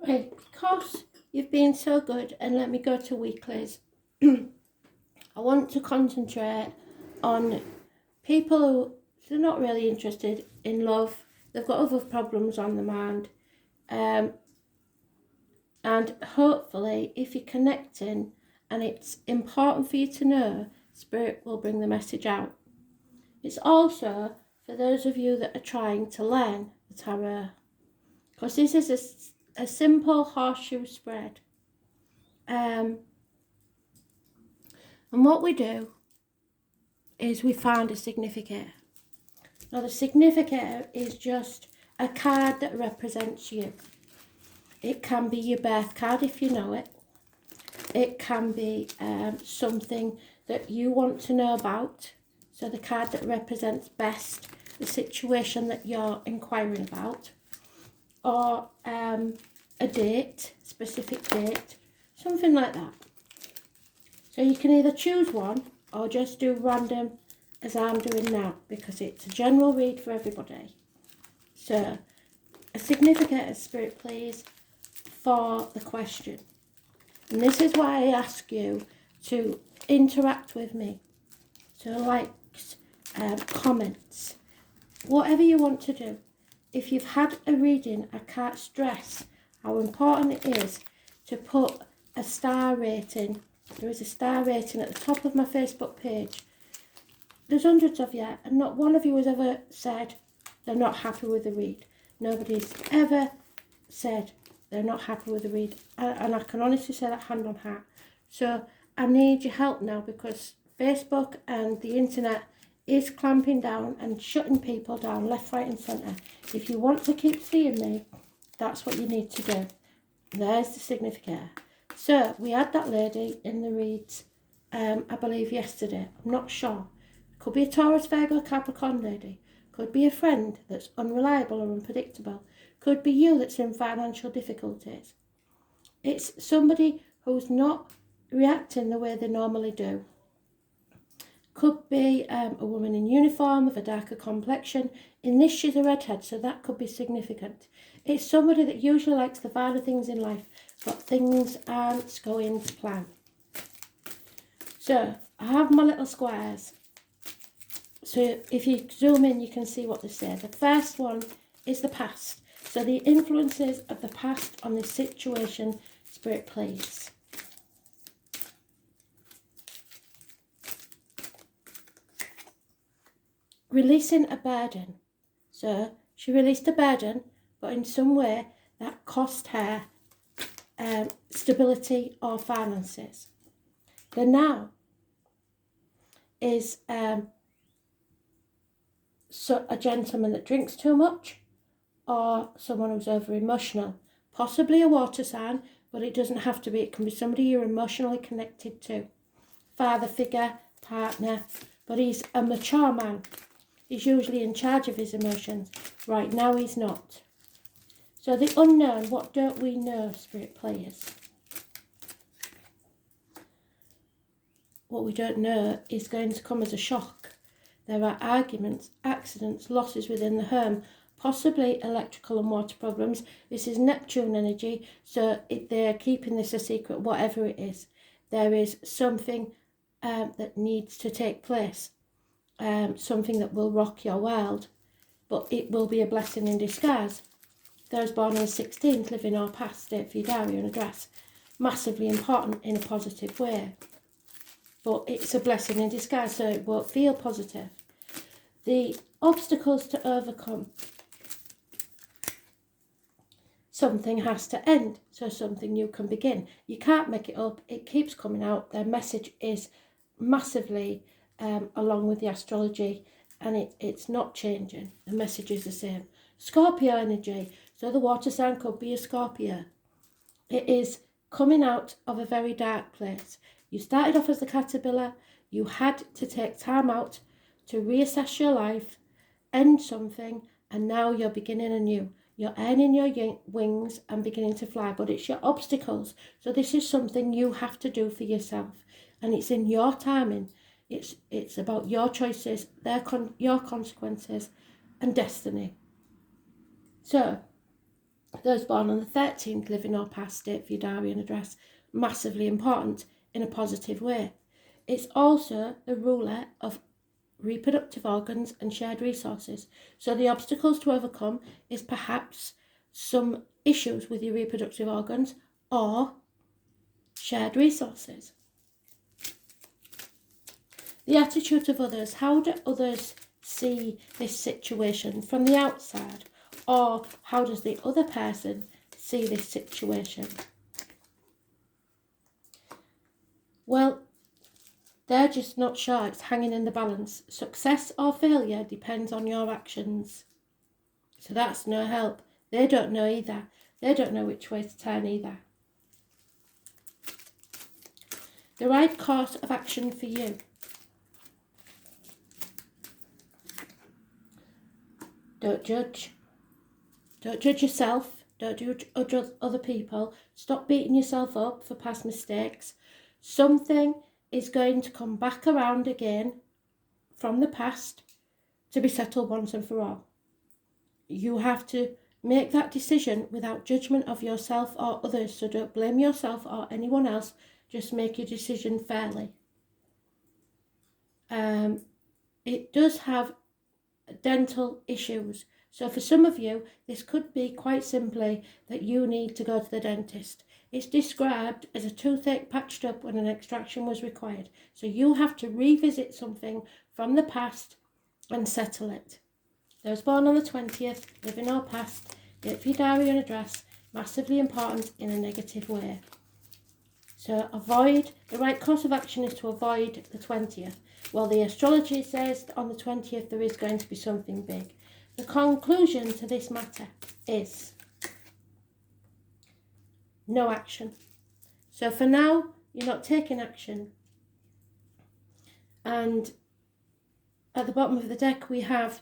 Right, because you've been so good and let me go to weeklies, I want to concentrate on people who they're not really interested in love. They've got other problems on the mind. And hopefully, if you're connecting and it's important for you to know, Spirit will bring the message out. It's also for those of you that are trying to learn the tarot, because this is a simple horseshoe spread. And what we do is we find a significator. Now, the significator is just a card that represents you. It can be your birth card if you know it. It can be something that you want to know about. So the card that represents best the situation that you're inquiring about. Or a date, specific date, something like that. So you can either choose one or just do random as I'm doing now, because it's a general read for everybody. So a significator, Spirit, please, for the question. And this is why I ask you to interact with me. So likes, comments, whatever you want to do. If you've had a reading, I can't stress how important it is to put a star rating. There is a star rating at the top of my Facebook page. There's hundreds of you, and not one of you has ever said they're not happy with the read. Nobody's ever said they're not happy with the read. And I can honestly say that hand on heart. So I need your help now, because Facebook and the internet is clamping down and shutting people down left, right and centre. If you want to keep seeing me, that's what you need to do. There's the significator. So we had that lady in the reads, I believe yesterday. I'm not sure. Could be a Taurus, Virgo, Capricorn lady. Could be a friend that's unreliable or unpredictable. Could be you that's in financial difficulties. It's somebody who's not reacting the way they normally do. Could be a woman in uniform of a darker complexion. In this, she's a redhead, so that could be significant. It's somebody that usually likes the finer things in life, but things aren't going to plan. So I have my little squares. So if you zoom in, you can see what they say. The first one is the past. So the influences of the past on this situation, Spirit, please. Releasing a burden. So she released a burden, but in some way that cost her stability or finances. The now is so a gentleman that drinks too much, or someone who's over emotional. Possibly a water sign, but it doesn't have to be. It can be somebody you're emotionally connected to. Father figure, partner, but he's a mature man. He's usually in charge of his emotions. Right now he's not. So the unknown, what don't we know, Spirit, please? What we don't know is going to come as a shock. There are arguments, accidents, losses within the home, possibly electrical and water problems. This is Neptune energy, so they're keeping this a secret, whatever it is. There is something that needs to take place, something that will rock your world, but it will be a blessing in disguise. Those born on the 16th, living or past, state for your diary and address. Massively important in a positive way. But it's a blessing in disguise, so it won't feel positive. The obstacles to overcome. Something has to end, so something new can begin. You can't make it up. It keeps coming out. Their message is massively along with the astrology, and it's not changing. The message is the same. Scorpio energy. So the water sign could be a Scorpio. It is coming out of a very dark place. You started off as the caterpillar. You had to take time out to reassess your life, end something, and now you're beginning anew. You're earning your wings and beginning to fly, but it's your obstacles. So this is something you have to do for yourself, and it's in your timing. It's about your choices, your consequences, and destiny. So Those born on the 13th, living or past, date for your diary and address, massively important in a positive way. It's also the ruler of reproductive organs and shared resources. So the obstacles to overcome is perhaps some issues with your reproductive organs or shared resources. The attitude of others. How do others see this situation from the outside? Or how does the other person see this situation? Well, they're just not sure. It's hanging in the balance. Success or failure depends on your actions. So that's no help. They don't know either. They don't know which way to turn either. The right course of action for you. Don't judge. Don't judge yourself. Don't judge other people. Stop beating yourself up for past mistakes. Something is going to come back around again from the past to be settled once and for all. You have to make that decision without judgment of yourself or others. So don't blame yourself or anyone else. Just make your decision fairly. It does have dental issues. So for some of you, this could be quite simply that you need to go to the dentist. It's described as a toothache patched up when an extraction was required. So you have to revisit something from the past and settle it. Those born on the 20th, living or past, date for your diary and address, massively important in a negative way. So avoid, the right course of action is to avoid the 20th. Well, the astrology says that on the 20th there is going to be something big. The conclusion to this matter is no action. So for now, you're not taking action. And at the bottom of the deck, we have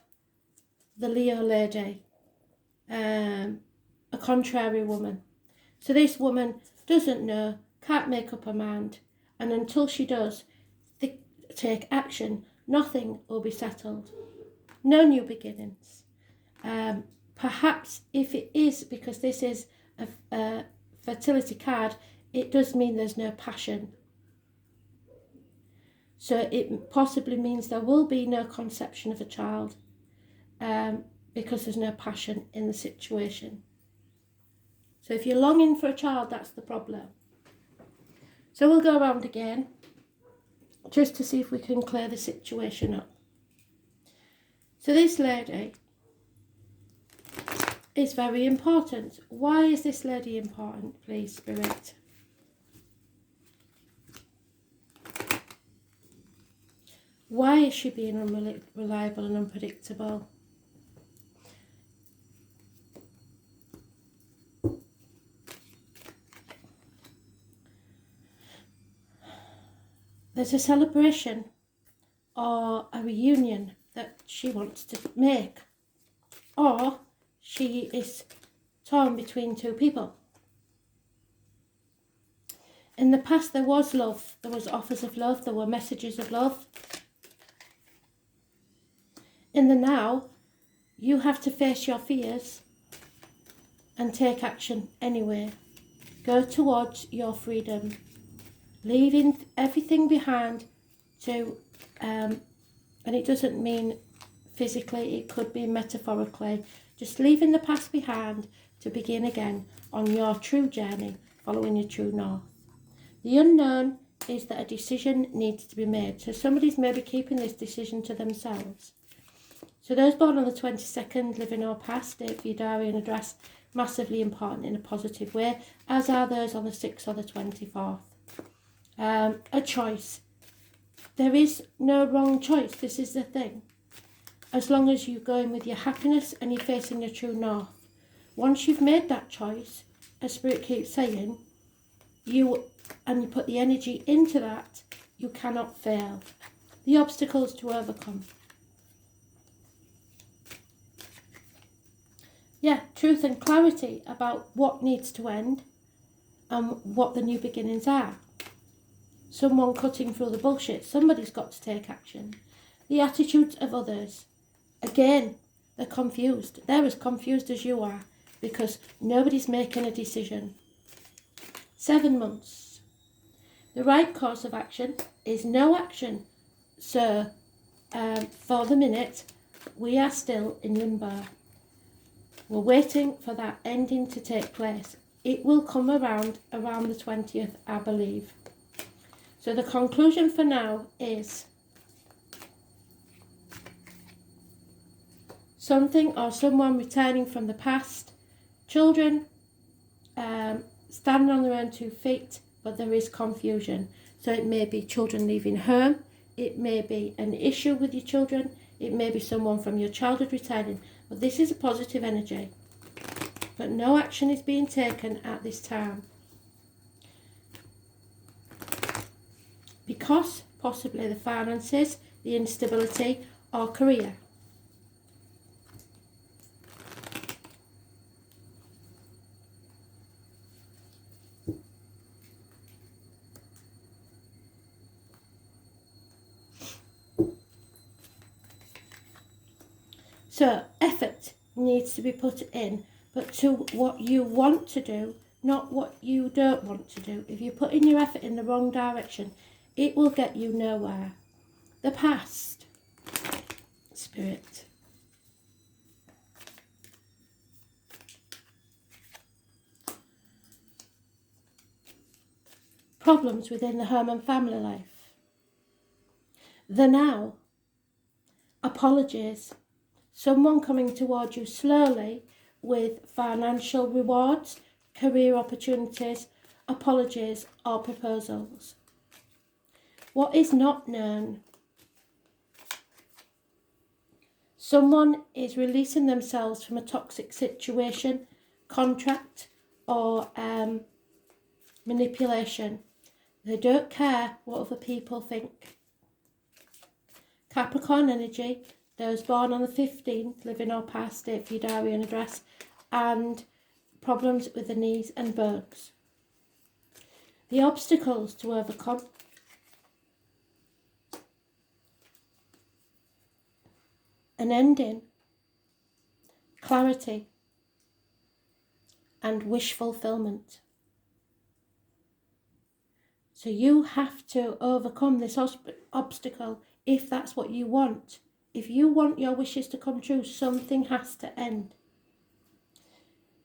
the Leo lady, a contrary woman. So this woman doesn't know, can't make up her mind, and until she does take action, nothing will be settled. No new beginnings. Perhaps if it is, because this is a fertility card, it does mean there's no passion. So it possibly means there will be no conception of a child, because there's no passion in the situation. So if you're longing for a child, that's the problem. So we'll go around again, just to see if we can clear the situation up. So this lady is very important. Why is this lady important, please, Spirit? Why is she being unreliable and unpredictable? There's a celebration or a reunion that she wants to make, or she is torn between two people. In the past there was love, there was offers of love, there were messages of love. In the now, you have to face your fears and take action anyway. Go towards your freedom, leaving everything behind to, and it doesn't mean physically, it could be metaphorically, just leaving the past behind to begin again on your true journey, following your true north. The unknown is that a decision needs to be made. So somebody's maybe keeping this decision to themselves. So those born on the 22nd, living or past, date for your diary and address, massively important in a positive way, as are those on the 6th or the 24th. A choice. There is no wrong choice. This is the thing. As long as you're going with your happiness and you're facing your true north. Once you've made that choice, as Spirit keeps saying, you put the energy into that, you cannot fail. The obstacles to overcome. Yeah, truth and clarity about what needs to end and what the new beginnings are. Someone cutting through the bullshit. Somebody's got to take action. The attitudes of others. Again, they're confused. They're as confused as you are. because nobody's making a decision. 7 months. The right course of action is no action. So for the minute, we are still in limbo. We're waiting for that ending to take place. It will come around the 20th, I believe. So the conclusion for now is something or someone returning from the past, children standing on their own 2 feet, but there is confusion. So it may be children leaving home, it may be an issue with your children, it may be someone from your childhood returning, but this is a positive energy. But no action is being taken at this time, because possibly the finances, the instability, or career. So effort needs to be put in, but to what you want to do, not what you don't want to do. If you're putting your effort in the wrong direction, it will get you nowhere. The past. Spirit. Problems within the home and family life. The now. Apologies. Someone coming towards you slowly with financial rewards, career opportunities, apologies or proposals. What is not known? Someone is releasing themselves from a toxic situation, contract or manipulation. They don't care what other people think. Capricorn energy, those born on the 15th, living or past date for your diary and address, and problems with the knees and bones. The obstacles to overcome. An ending, clarity, and wish fulfillment. So you have to overcome this obstacle if that's what you want. If you want your wishes to come true, something has to end.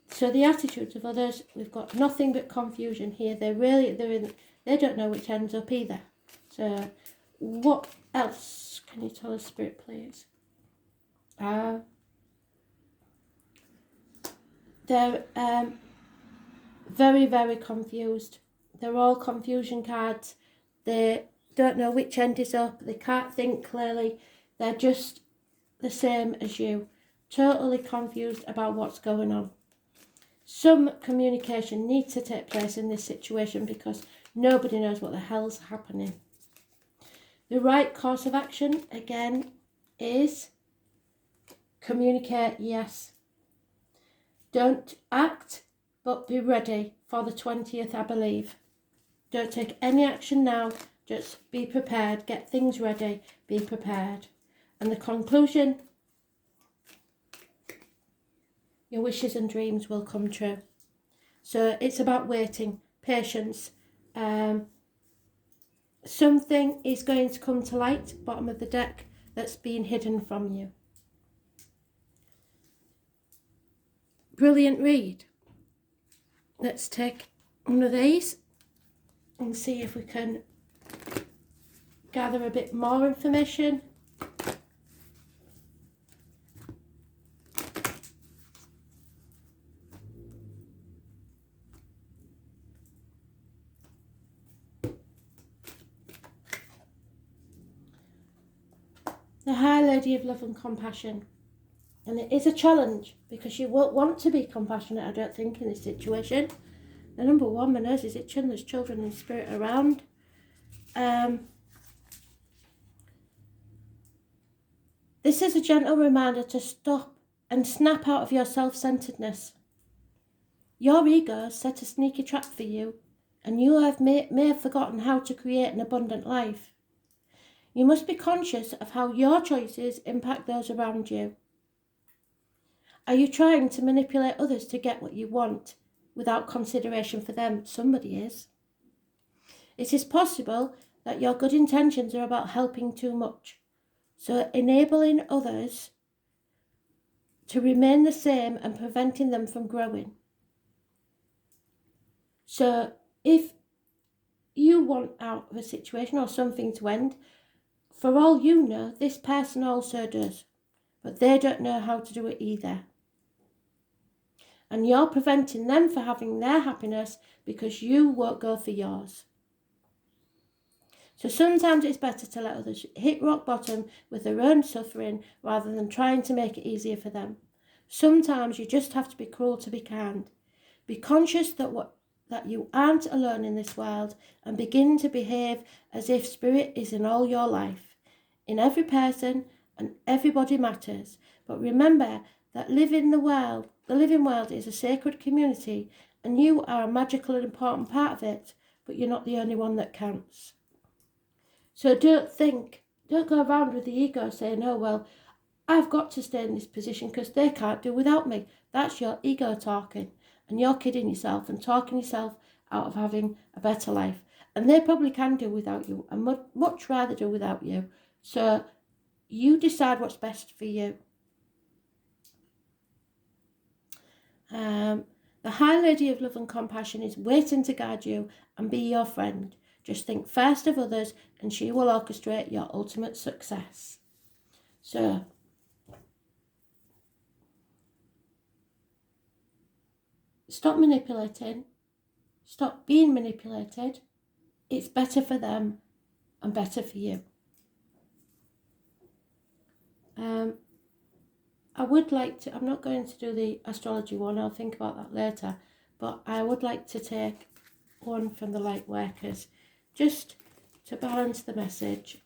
So the attitudes of others, we've got nothing but confusion here. They don't know which ends up either. So what else can you tell us, Spirit, please? They're very, very confused. They're all confusion cards. They don't know which end is up. They can't think clearly. They're just the same as you. Totally confused about what's going on. Some communication needs to take place in this situation because nobody knows what the hell's happening. The right course of action, again, is communicate, yes. Don't act, but be ready for the 20th, I believe. Don't take any action now, just be prepared, get things ready, be prepared. And the conclusion, your wishes and dreams will come true. So it's about waiting, patience. Something is going to come to light, bottom of the deck, that's been hidden from you. Brilliant read. Let's take one of these and see if we can gather a bit more information. The High Lady of Love and Compassion. And it is a challenge because you won't want to be compassionate, I don't think, in this situation. The number one, my nose is itching, there's children in spirit around. This is a gentle reminder to stop and snap out of your self-centeredness. Your ego set a sneaky trap for you, and you may have forgotten how to create an abundant life. You must be conscious of how your choices impact those around you. Are you trying to manipulate others to get what you want without consideration for them? Somebody is. It is possible that your good intentions are about helping too much, so enabling others to remain the same and preventing them from growing. So if you want out of a situation or something to end, for all you know, this person also does, but they don't know how to do it either. And you're preventing them from having their happiness because you won't go for yours. So sometimes it's better to let others hit rock bottom with their own suffering rather than trying to make it easier for them. Sometimes you just have to be cruel to be kind. Be conscious that you aren't alone in this world, and begin to behave as if spirit is in all your life, in every person, and everybody matters. But remember that the living world is a sacred community, and you are a magical and important part of it, but you're not the only one that counts. So don't go around with the ego saying, oh, well, I've got to stay in this position because they can't do without me. That's your ego talking, and you're kidding yourself and talking yourself out of having a better life. And they probably can do without you, and much rather do without you. So you decide what's best for you. The High Lady of Love and Compassion is waiting to guide you and be your friend. Just think first of others, and she will orchestrate your ultimate success. So stop manipulating. Stop being manipulated. It's better for them and better for you. I would like to, I'm not going to do the astrology one, I'll think about that later, but I would like to take one from the light workers just to balance the message,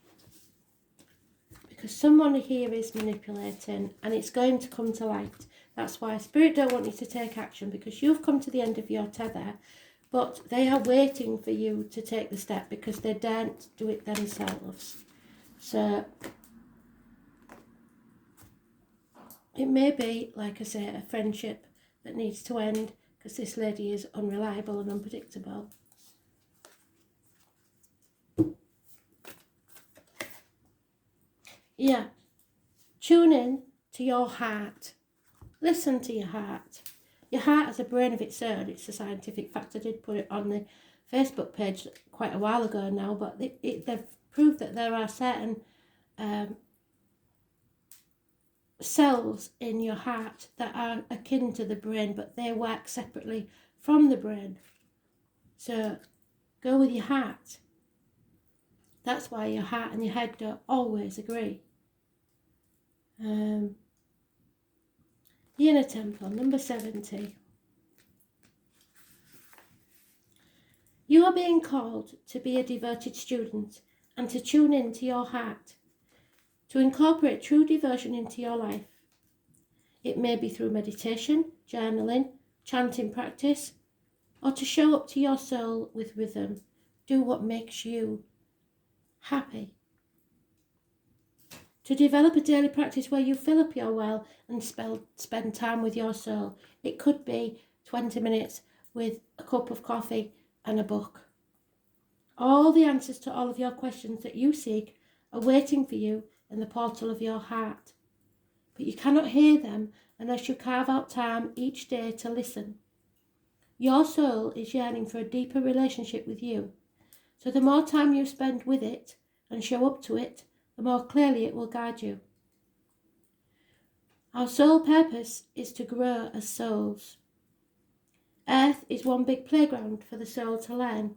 because someone here is manipulating and it's going to come to light. That's why Spirit don't want you to take action, because you've come to the end of your tether, but they are waiting for you to take the step because they daren't do it themselves. So it may be, like I say, a friendship that needs to end because this lady is unreliable and unpredictable. Yeah, tune in to your heart. Listen to your heart. Your heart has a brain of its own. It's a scientific fact. I did put it on the Facebook page quite a while ago now, but they've proved that there are certain cells in your heart that are akin to the brain, but they work separately from the brain. So go with your heart. That's why your heart and your head don't always agree. The Inner Temple, number 70. You are being called to be a devoted student and to tune in to your heart, to incorporate true devotion into your life. It may be through meditation, journaling, chanting practice, or to show up to your soul with rhythm. Do what makes you happy. To develop a daily practice where you fill up your well and spend time with your soul. It could be 20 minutes with a cup of coffee and a book. All the answers to all of your questions that you seek are waiting for you in the portal of your heart. But you cannot hear them unless you carve out time each day to listen. Your soul is yearning for a deeper relationship with you. So the more time you spend with it and show up to it, the more clearly it will guide you. Our sole purpose is to grow as souls. Earth is one big playground for the soul to learn,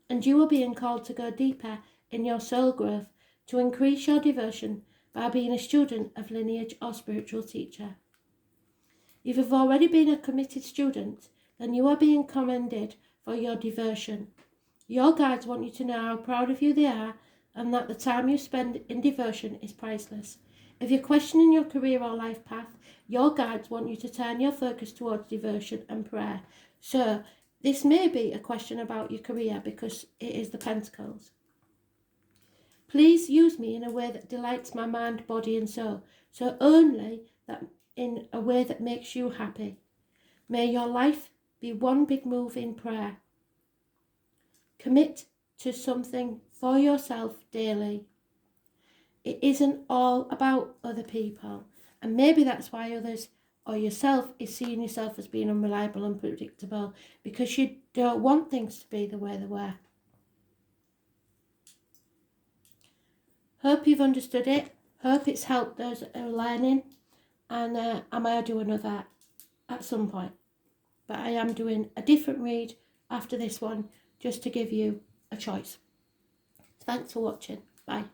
and you are being called to go deeper in your soul growth, to increase your devotion by being a student of lineage or spiritual teacher. If you've already been a committed student, then you are being commended for your devotion. Your guides want you to know how proud of you they are, and that the time you spend in devotion is priceless. If you're questioning your career or life path, your guides want you to turn your focus towards devotion and prayer. So this may be a question about your career because it is the Pentacles. Please use me in a way that delights my mind, body and soul. So only that in a way that makes you happy. May your life be one big move in prayer. Commit to something for yourself daily. It isn't all about other people, and maybe that's why others or yourself is seeing yourself as being unreliable and unpredictable, because you don't want things to be the way they were. Hope you've understood it. Hope it's helped those that are learning, and I may do another at some point, but I am doing a different read after this one just to give you a choice. Thanks for watching. Bye.